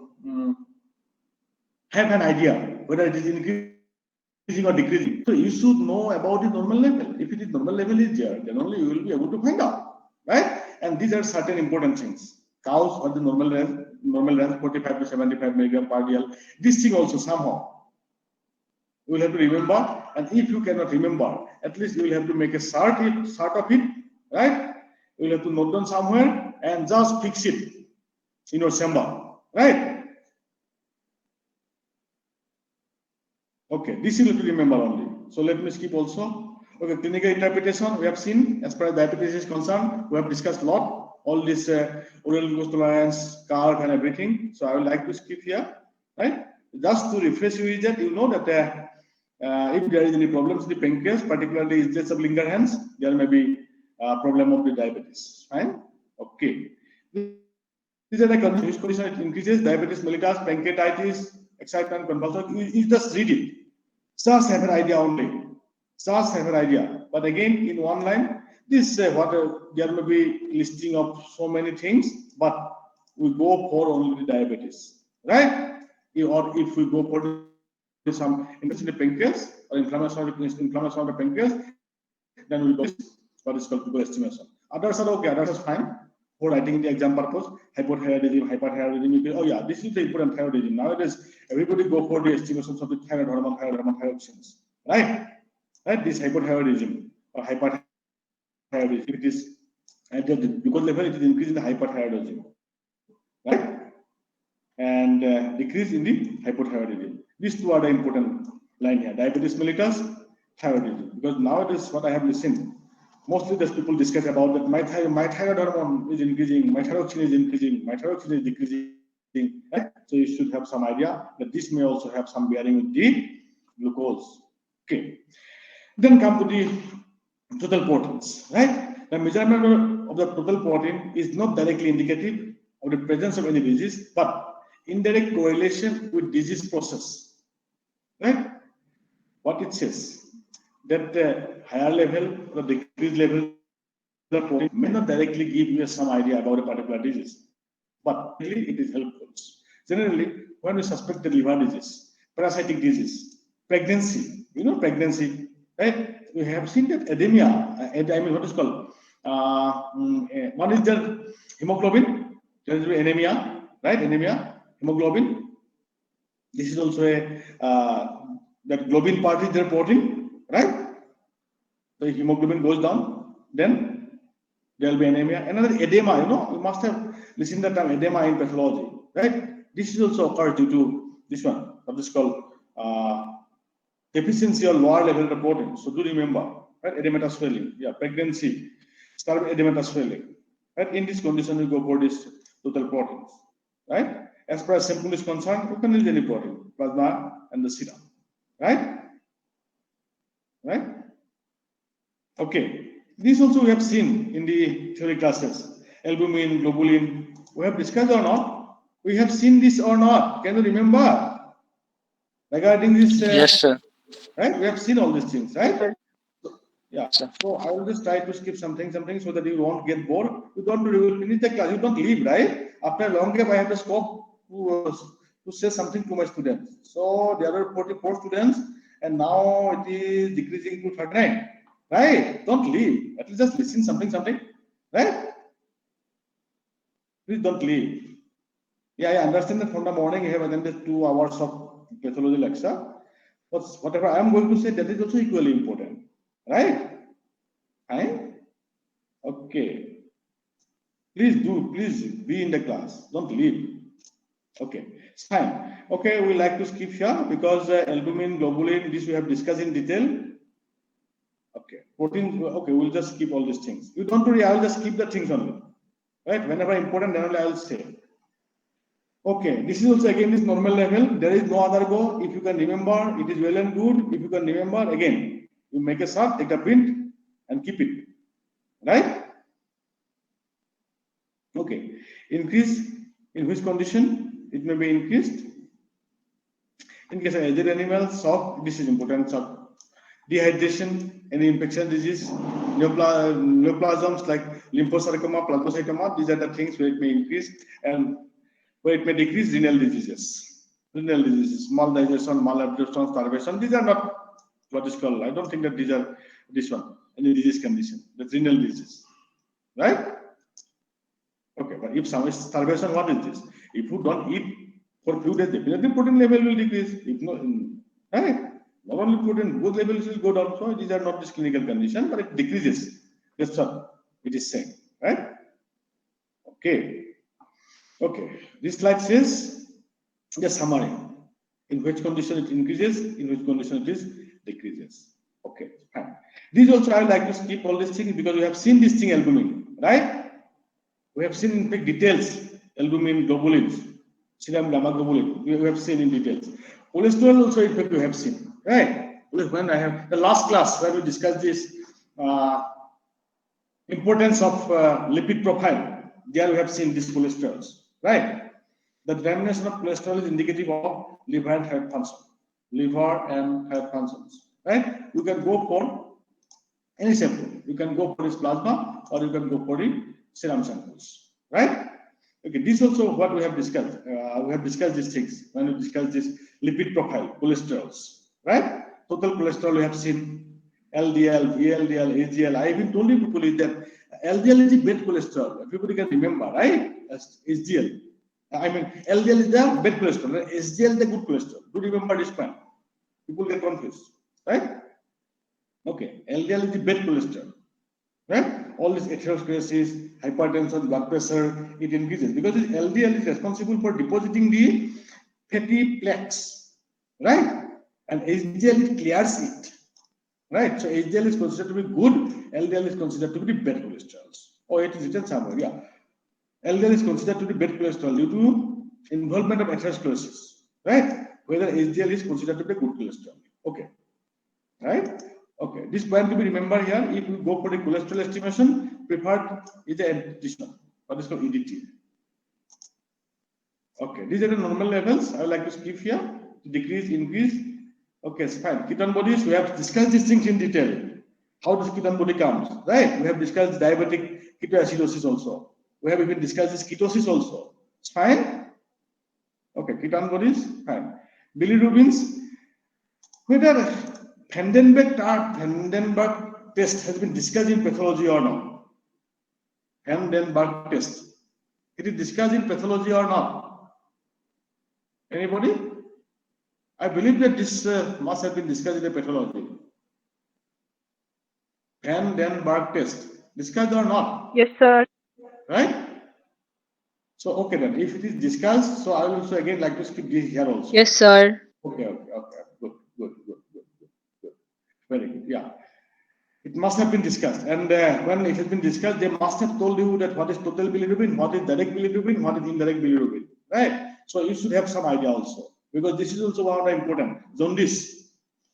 have an idea whether it is increasing or decreasing. So you should know about the normal level. If it is normal level is there, then only you will be able to find out, right? And these are certain important things. Cows are the normal range 45 to 75 milligram per DL. This thing also somehow you will have to remember, and if you cannot remember, at least you will have to make a chart of it, right? You will have to note down somewhere and just fix it in your chamber, right? Okay, this you have to remember only. So let me skip also. Okay, clinical interpretation we have seen as far as diabetes is concerned. We have discussed a lot, all this oral glucose tolerance curve and everything. So I would like to skip here, right? Just to refresh you is that you know that if there is any problems in the pancreas, particularly in case of Langerhans, there may be a problem of the diabetes. Fine. Okay. These are the conditions. It increases diabetes mellitus, pancreatitis, excitement, convulsion. You just read it. Just have an idea only. Just have an idea. But again, in one line, this there may be listing of so many things, but we go for only the diabetes, right? Or if we go for some infection in the pancreas or inflammation of the pancreas, then we go what is called glucose estimation. Others are okay, others are fine. For writing in the exam purpose, hypothyroidism, hyperthyroidism, oh yeah, this is the important thyroidism. Nowadays, everybody go for the estimations of the thyroid hormone, thyroxines, right? Right? This hypothyroidism or hyperthyroidism, it is at the glucose level, it is increasing the hyperthyroidism, right? And decrease in the hypothyroidism. These two are the important line here: diabetes mellitus, thyroidism. Because nowadays, what I have listened, mostly those people discuss about that my thyroid hormone is increasing, my thyroxine is increasing, my thyroxine is decreasing. Right? So you should have some idea that this may also have some bearing with the glucose. Okay. Then come to the total portals, right? The measurement of the total protein is not directly indicative of the presence of any disease, but indirect correlation with disease process. Right? What it says that the higher level or the decreased level of the protein may not directly give you some idea about a particular disease, but really it is helpful. Generally, when we suspect the liver disease, parasitic disease, pregnancy, pregnancy, right? We have seen that anemia, I mean, what is called? One is the hemoglobin, there is anemia, right? Anemia, hemoglobin. This is also a that globin part is their protein, right? So hemoglobin goes down, then there will be anemia. Another edema, you must have listened to the term edema in pathology, right? This is also occurs due to this one, what is called deficiency or lower level of the protein. So do remember, right? Edematous swelling, yeah, pregnancy, start with edematous swelling, right? In this condition, we go for this total proteins, right? As far as sample is concerned, you can use any protein, plasma and the serum, right? Right? Okay. This also we have seen in the theory classes. Albumin, globulin, we have discussed or not? We have seen this or not? Can you remember? Regarding this, Yes, sir. right? We have seen all these things, right? Sir. So, yeah. Sir. So I will just try to skip something, so that you won't get bored. You don't finish the class. You don't leave, right? After a long gap, I have to stop to say something to my students. So there are 44 students, and now it is decreasing to 39. Right? Don't leave. At least just listen something, right? Please don't leave. Yeah, I understand that from the morning you have attended 2 hours of pathology lecture. But whatever I am going to say, that is also equally important. Right? Fine? Okay. Please be in the class. Don't leave. Okay, it's fine. Okay, we like to skip here because albumin, globulin, this we have discussed in detail. Okay, protein, okay, we'll just skip all these things. You don't worry, I will just keep the things only. Right? Whenever important, then only I will say. Okay, this is also again this normal level. There is no other go. If you can remember, it is well and good. If you can remember, again, you make a chart, take a print, and keep it. Right? Okay. Increase in which condition? It may be increased. In case of aged animal, shock, this is important, shock. Dehydration, any infection disease, neoplasms like lymphosarcoma, plasmacytoma, these are the things where it may increase, and where it may decrease renal diseases, maldigestion, malabsorption, starvation. These are not what is called, I don't think that these are this one, any disease condition, that's renal disease, right? Okay, but if some is starvation, what is this? If you don't eat for few days, definitely protein level will decrease. If not, right? Not only protein, both levels will go down. So these are not this clinical condition, but it decreases. That's what it is saying, right? Okay. Okay. This slide says the summary. In which condition it increases, in which condition it is decreases. Okay, fine. These also I would like to skip all these things because we have seen this thing albumin, right? We have seen in big details albumin, globulins, serum gamma globulin. We have seen in details. Cholesterol also, in fact, we have seen, right? When I have the last class where we discussed this importance of lipid profile, there we have seen these cholesterols, right? The denomination of cholesterol is indicative of liver and heart function. Liver and heart functions, right? You can go for any sample. You can go for this plasma or you can go for the serum samples, right? Okay, this is also what we have discussed. We have discussed these things when we discuss this lipid profile, cholesterols, right? Total cholesterol we have seen LDL, VLDL, HDL. I even told you people is that LDL is the bad cholesterol. Everybody can remember, right? As HDL. I mean, LDL is the bad cholesterol. HDL is the good cholesterol. Do remember this point? People get confused, right? Okay, LDL is the bad cholesterol, right? All this atherosclerosis, hypertension, blood pressure, it increases because this LDL is responsible for depositing the fatty plaques, right? And HDL it clears it, right? So HDL is considered to be good, LDL is considered to be bad cholesterol. Oh, it is written somewhere, yeah. LDL is considered to be bad cholesterol due to involvement of atherosclerosis, right? Whether HDL is considered to be good cholesterol. Okay, right? Okay, this point to be remembered here. If you go for the cholesterol estimation, preferred is the addition. What is called EDT. Okay, these are the normal levels. I would like to skip here. Decrease, increase. Okay, it's fine. Ketone bodies, we have discussed these things in detail. How does ketone body comes, right? We have discussed diabetic ketoacidosis also. We have even discussed this ketosis also. It's fine. Okay, ketone bodies, fine. Bilirubins, whether Vandenberg test has been discussed in pathology or not. Vandenberg test. It is discussed in pathology or not? Anybody? I believe that this must have been discussed in the pathology. Vandenberg test. Discussed or not? Yes, sir. Right? So, okay then. If it is discussed, so I will also again like to skip this here also. Yes, sir. Okay. Good. Very good. Yeah. It must have been discussed. And when it has been discussed, they must have told you that what is total bilirubin, what is direct bilirubin, what is indirect bilirubin. Right? So you should have some idea also. Because this is also one of the important. Jaundice.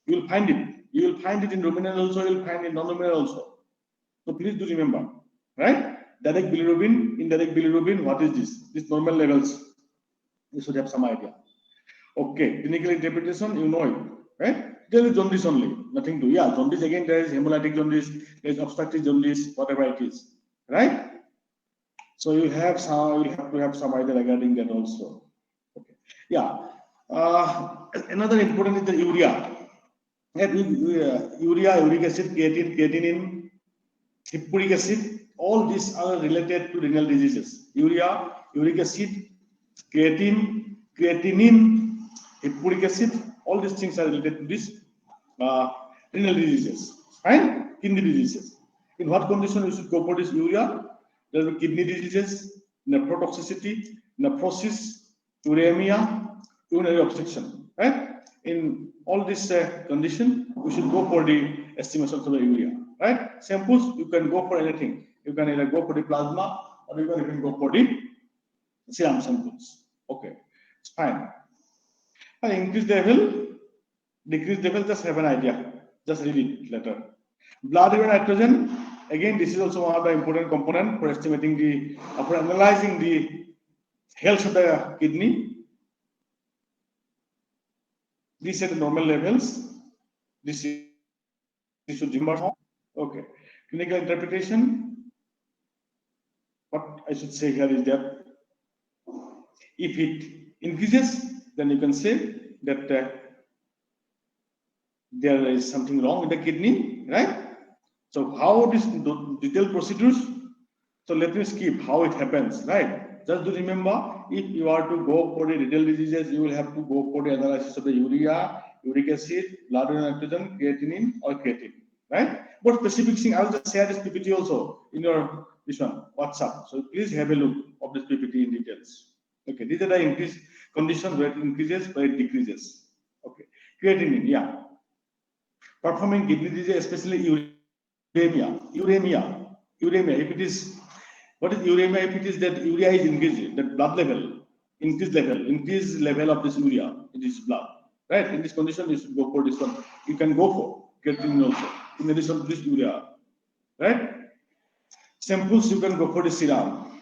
You will find it. You will find it in ruminant also, you will find it in non-ruminant also. So please do remember. Right? Direct bilirubin, indirect bilirubin, what is this? These normal levels. You should have some idea. Okay, clinical interpretation, you know it, right? There is jaundice only, nothing to. Yeah, jaundice again, there is hemolytic jaundice, there is obstructive jaundice, whatever it is, right? So you have some, you have to have some idea regarding that also. Okay, yeah. Another important is the urea. Urea, uric acid, creatinine, hippuric acid, all these are related to renal diseases. Urea, uric acid, creatinine, hippuric acid, all these things are related to this renal diseases, right? Kidney diseases. In what condition you should go for this urea? There will be kidney diseases, nephrotoxicity, nephrosis, uremia, urinary obstruction, right? In all this condition, we should go for the estimation of the urea, right? Samples, you can go for anything. You can either go for the plasma or you can even go for the serum samples. Okay, it's fine. And increase level, decrease level, just have an idea. Just read it later. Blood urine nitrogen, again, this is also one of the important component for estimating the, for analyzing the health of the kidney. These are the normal levels. This is should remember. Okay. Clinical interpretation. What I should say here is that if it increases, then you can say that there is something wrong with the kidney, right? So how this detailed procedures? So let me skip how it happens, right? Just to remember, if you are to go for the renal diseases, you will have to go for the analysis of the urea, uric acid, blood urine nitrogen, creatinine, or creatine, right? But specific thing, I will just share this PPT also in your this one WhatsApp. So please have a look of this PPT in details. Okay, these are the increase conditions where it increases, where it decreases. Okay, creatinine, yeah. Performing kidney disease, especially uremia. If it is, what is uremia? If it is that urea is increased, that blood level, increased level of this urea in this blood, right? In this condition, you should go for this one. You can go for creatinine also, in addition to this urea, right? Samples, you can go for the serum.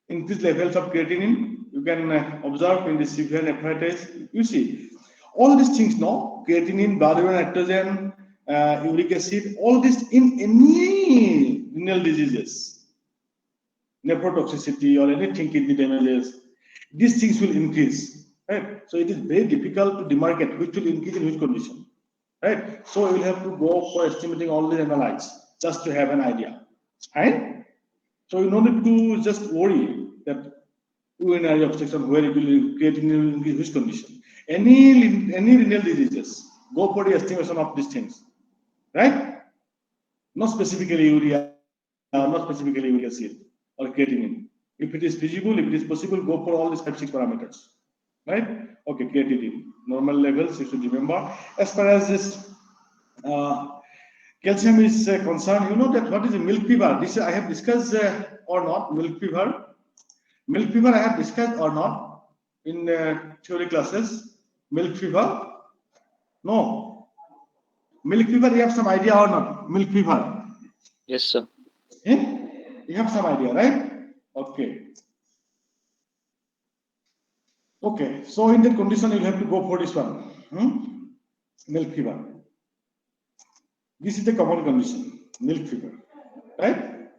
Increased levels of creatinine, you can observe in the severe nephritis. You see, all these things, no? Creatinine, blood urine nitrogen, uric acid, all this in any renal diseases, nephrotoxicity or anything, kidney damages, these things will increase, right? So it is very difficult to demarcate which will increase in which condition, right? So you will have to go for estimating all the analytes just to have an idea, right? So you don't need to just worry that urinary obstruction where it will create in which condition. Any renal diseases, go for the estimation of these things, right? Not specifically urea, not specifically uric acid or creatinine. If it is feasible, if it is possible, go for all these 5-6 parameters, right? Okay, creatinine, normal levels, you should remember. As far as this calcium is concerned, you know that what is a milk fever? This I have discussed or not, milk fever. Milk fever I have discussed or not in theory classes. Milk fever? No. Milk fever, you have some idea or not? Milk fever. Yes, sir. You have some idea, right? Okay. Okay. So in that condition, you'll have to go for this one. Milk fever. This is the common condition, milk fever, right?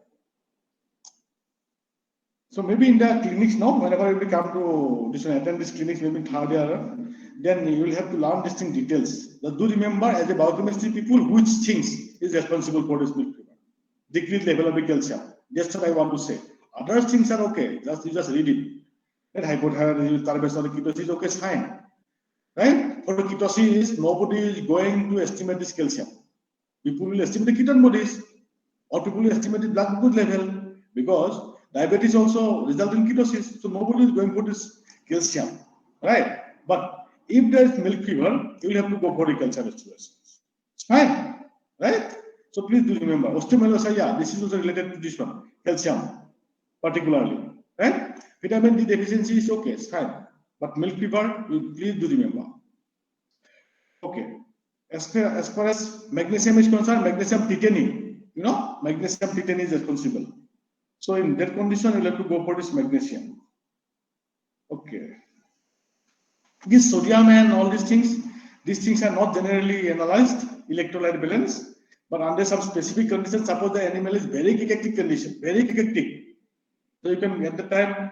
So maybe in the clinics now, whenever you come to this one, attend this clinics, maybe third year, then you will have to learn these things details. But do remember, as a biochemistry people, which things is responsible for this milk fever? Decreased level of the calcium. That's what I want to say. Other things are okay. You just read it. That hypothyroidism, starvation, or ketosis, okay, it's fine. Right? For ketosis, nobody is going to estimate this calcium. People will estimate the ketone bodies, or people will estimate the blood glucose level, because diabetes also results in ketosis. So nobody is going for this calcium, right? But if there is milk fever, you will have to go for the calcium estimation. It's fine, right? So please do remember, osteomalacia, yeah, this is also related to this one, calcium, particularly, right? Vitamin D deficiency is okay, it's fine. But milk fever, please do remember. Okay. As far as magnesium is concerned, magnesium titany, magnesium titany is responsible. So in that condition, you'll have to go for this magnesium. Okay. This sodium and all these things are not generally analyzed, electrolyte balance, but under some specific conditions, suppose the animal is very cachectic condition, very cachectic. So you can, at the time,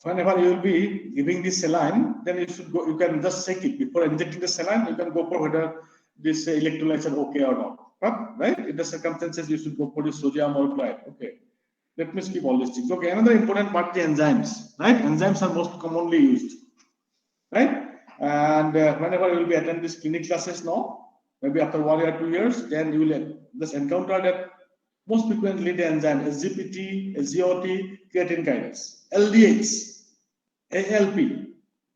whenever you will be giving this saline, then you can just check it. Before injecting the saline, you can go for whether this electrolytes are okay or not. But, right? In the circumstances, you should go for the sodium or chloride. Okay. Let me skip all these things. Okay, another important part, the enzymes. Right? Enzymes are most commonly used. Right? And whenever you will be attending these clinic classes now, maybe after 1 year, 2 years, then you will just encounter that most frequently the enzyme SGPT, SGOT, creatine kinase, LDH, ALP.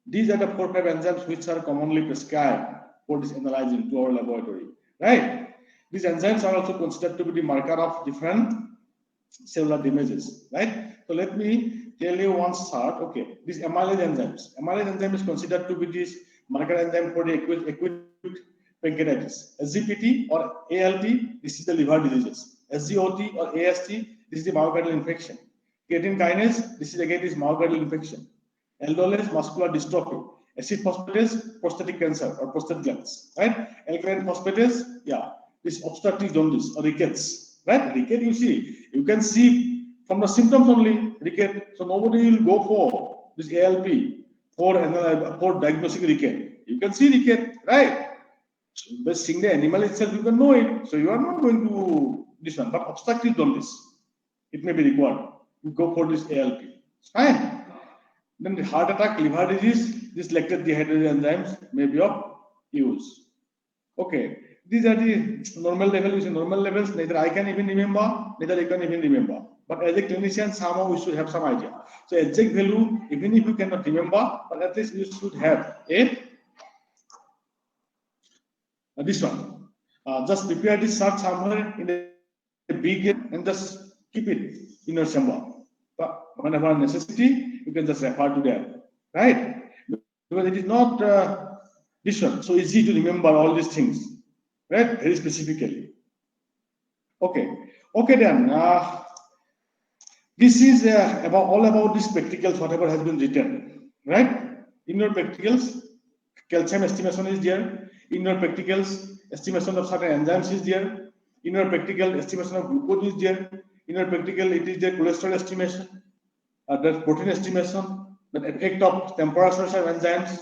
These are the 4 or 5 enzymes which are commonly prescribed for this analyzing to our laboratory, right? These enzymes are also considered to be the marker of different cellular damages, right? So let me tell you one chart. Okay, these amylase enzymes. Amylase enzyme is considered to be this marker enzyme for the acute pancreatitis. SGPT or ALT, this is the liver diseases. SGOT or AST, this is the myocardial infection. Creatine kinase, this is again this myocardial infection. Aldolase, muscular dystrophy. Acid phosphatase, prostatic cancer or prostate glands, right? Alkaline phosphatase, yeah, this obstructive jaundice or rickets, right? Rickets, you can see from the symptoms only, ricket. So nobody will go for this ALP for diagnosing ricket. You can see ricket, right? So by seeing the animal itself, you can know it. So you are not going to this one, but obstructive jaundice, it may be required. You go for this ALP. It's fine. Then the heart attack, liver disease, this lactate dehydrogenase enzymes may be of use. Okay, these are the normal levels. Normal levels, neither I can even remember, neither you can even remember. But as a clinician, somehow we should have some idea. So exact value, even if you cannot remember, but at least you should have this one. Just prepare this chart somewhere in a big and just keep it in your chamber. But whenever necessity, you can just refer to that, right? Because it is not this one so easy to remember all these things, right? Very specifically. Okay, then. This is all about these practicals, whatever has been written, right? In your practicals, calcium estimation is there. In your practicals, estimation of certain enzymes is there. In your practical, estimation of glucose is there. In your practical, it is the cholesterol estimation, the protein estimation, the effect of temperature of enzymes,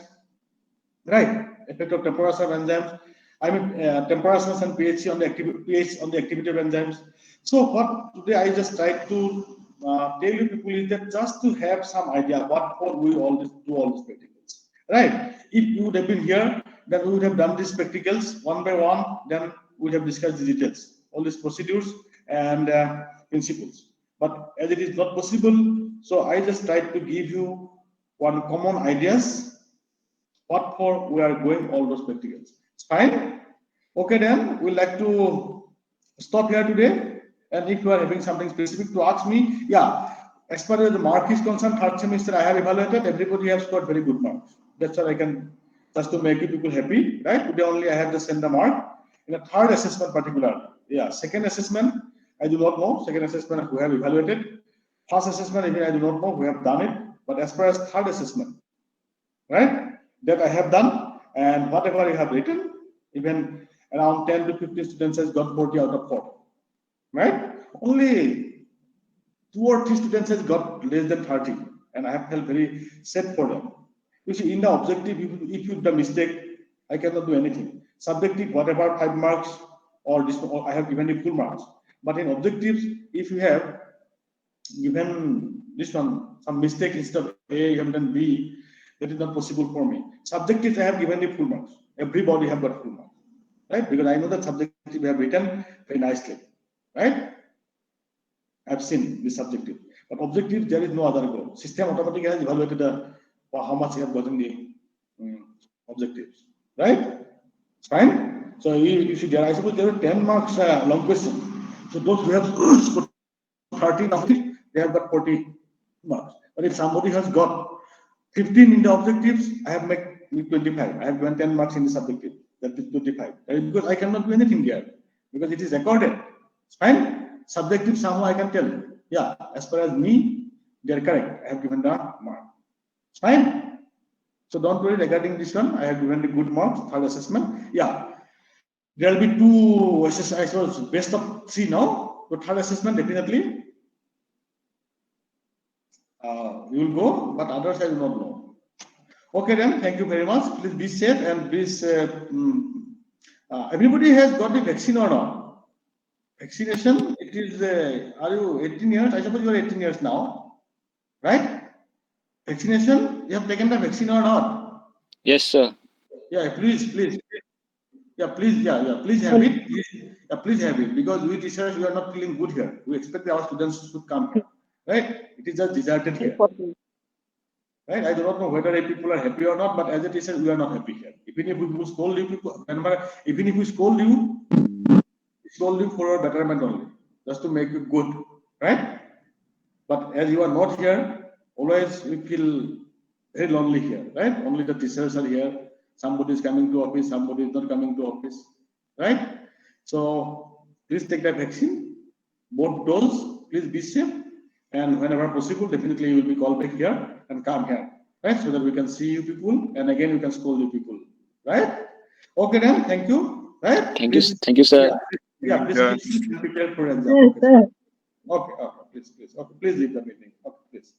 right? Effect of temperature of enzymes. I mean, temperature and pH on the activity of enzymes. So what today I just tried to tell you people is that just to have some idea what for we always do all these practicals, right? If you would have been here, then we would have done these practicals one by one. Then we would have discussed the details, all these procedures and principles. But as it is not possible, so I just tried to give you one common ideas what for we are going all those practicals. It's fine. Okay, then we'd like to stop here today. And if you are having something specific to ask me, yeah, as far as the mark is concerned, third semester I have evaluated, everybody has scored very good marks. That's what I can, just to make you people happy, right? Today only I have to send the mark. In a third assessment particularly, yeah, second assessment, I do not know. Second assessment, who have evaluated. First assessment, even I do not know who have done it. But as far as third assessment, right, that I have done, and whatever you have written, even around 10 to 15 students has got 40 out of 40, right? Only 2 or 3 students has got less than 30, and I have felt very sad for them. You see, in the objective, if you do the mistake, I cannot do anything. Subjective, whatever 5 marks or this, or I have given you full marks. But in objectives, if you have given this one some mistake instead of A, you have done B, that is not possible for me. Subjectives, I have given you full marks. Everybody have got full marks, right? Because I know that subjective we have written very nicely, right? I've seen this subjective. But objective, there is no other goal. System automatically has evaluated how much you have gotten the objectives, right? Fine. So you see, there I suppose there are 10 marks long question. So those who have scored 30 now, they have got 40 marks. But if somebody has got 15 in the objectives, I have made 25. I have given 10 marks in the subjective. That is 25. Because I cannot do anything there because it is recorded. Fine. Subjective somehow I can tell. Yeah, as far as me, they are correct. I have given the mark. Fine. So don't worry regarding this one. I have given the good marks, third assessment. Yeah. There will be 2 assessments. I suppose best of 3 now. So third assessment definitely. You will go, but others I do not know. Okay then, thank you very much. Please be safe and please. Everybody has got the vaccine or not? Vaccination, it is, are you 18 years? I suppose you are 18 years now, right? Vaccination, you have taken the vaccine or not? Yes, sir. Yeah, please. Yeah, please have it. Please have it, because we teachers, we are not feeling good here. We expect our students to come here, right? It is just deserted here, right? I do not know whether people are happy or not, but as a teacher, we are not happy here. Even if we scold you people, even if we scold you for a betterment only, just to make you good, right? But as you are not here, always we feel very lonely here, right? Only the teachers are here. Somebody is coming to office, somebody is not coming to office, right? So please take the vaccine, both doses. Please be safe, and whenever possible, definitely you will be called back here and come here, right? So that we can see you people, and again we can scold you people, right? Okay then, thank you, right? Thank you, sir. Yeah, please be prepared for exam. Okay, please. Okay, please leave the meeting. Okay, please.